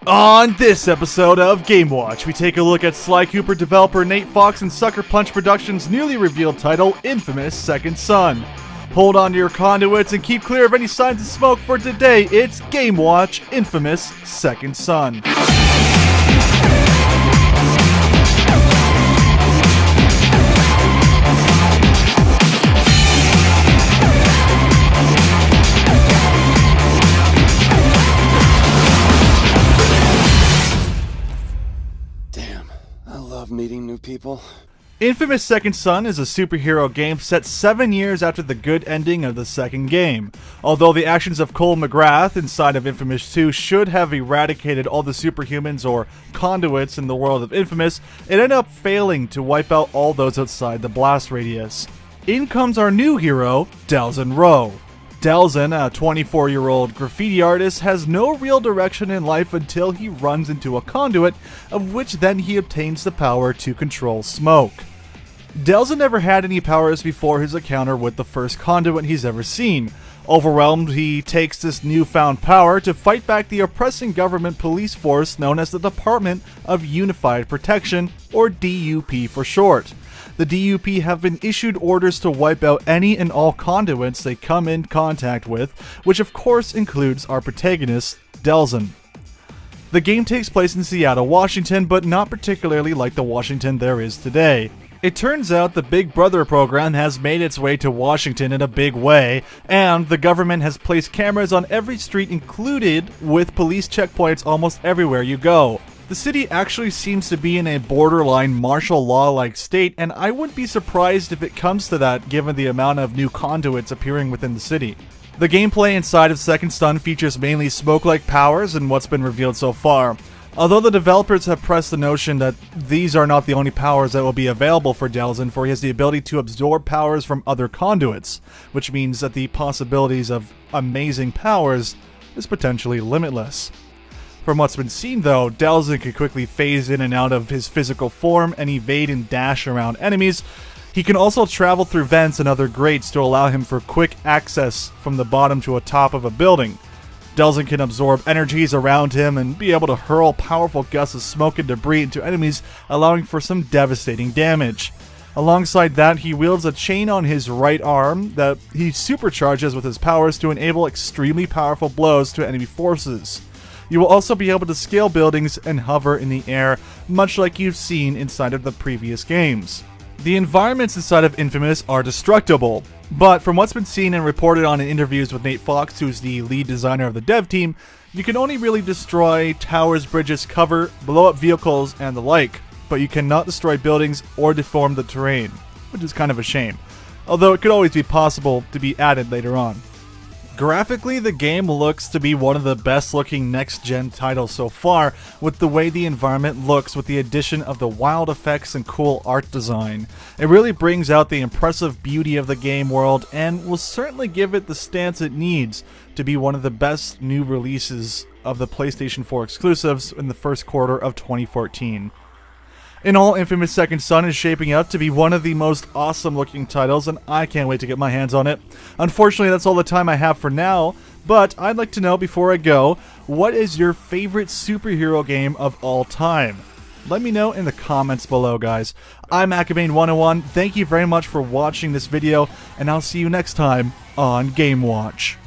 On this episode of Game Watch, we take a look at Sly Cooper developer Nate Fox and Sucker Punch Productions' newly revealed title, Infamous Second Son. Hold on to your conduits and keep clear of any signs of smoke, for today it's Game Watch, Infamous Second Son. Meeting new people. Infamous Second Son is a superhero game set 7 years after the good ending of the second game. Although the actions of Cole McGrath inside of Infamous 2 should have eradicated all the superhumans or conduits in the world of Infamous, it ended up failing to wipe out all those outside the blast radius. In comes our new hero, Delsin Rowe. Delsin, a 24-year-old graffiti artist, has no real direction in life until he runs into a conduit, of which then he obtains the power to control smoke. Delsin never had any powers before his encounter with the first conduit he's ever seen. Overwhelmed, he takes this newfound power to fight back the oppressing government police force known as the Department of Unified Protection, or DUP for short. The DUP have been issued orders to wipe out any and all conduits they come in contact with, which of course includes our protagonist, Delsin. The game takes place in Seattle, Washington, but not particularly like the Washington there is today. It turns out the Big Brother program has made its way to Washington in a big way, and the government has placed cameras on every street, included with police checkpoints almost everywhere you go. The city actually seems to be in a borderline martial law-like state, and I wouldn't be surprised if it comes to that given the amount of new conduits appearing within the city. The gameplay inside of Second Son features mainly smoke-like powers in what's been revealed so far. Although the developers have pressed the notion that these are not the only powers that will be available for Delsin, for he has the ability to absorb powers from other conduits, which means that the possibilities of amazing powers is potentially limitless. From what's been seen though, Delsin can quickly phase in and out of his physical form and evade and dash around enemies. He can also travel through vents and other grates to allow him for quick access from the bottom to a top of a building. Delsin can absorb energies around him and be able to hurl powerful gusts of smoke and debris into enemies, allowing for some devastating damage. Alongside that, he wields a chain on his right arm that he supercharges with his powers to enable extremely powerful blows to enemy forces. You will also be able to scale buildings and hover in the air, much like you've seen inside of the previous games. The environments inside of Infamous are destructible, but from what's been seen and reported on in interviews with Nate Fox, who's the lead designer of the dev team, you can only really destroy towers, bridges, cover, blow up vehicles, and the like, but you cannot destroy buildings or deform the terrain, which is kind of a shame, although it could always be possible to be added later on. Graphically, the game looks to be one of the best looking next-gen titles so far, with the way the environment looks with the addition of the wild effects and cool art design. It really brings out the impressive beauty of the game world and will certainly give it the stance it needs to be one of the best new releases of the PlayStation 4 exclusives in the first quarter of 2014. In all, Infamous Second Son is shaping up to be one of the most awesome looking titles, and I can't wait to get my hands on it. Unfortunately, that's all the time I have for now, but I'd like to know before I go, what is your favorite superhero game of all time? Let me know in the comments below, guys. I'm Akabane101, thank you very much for watching this video, and I'll see you next time on Game Watch.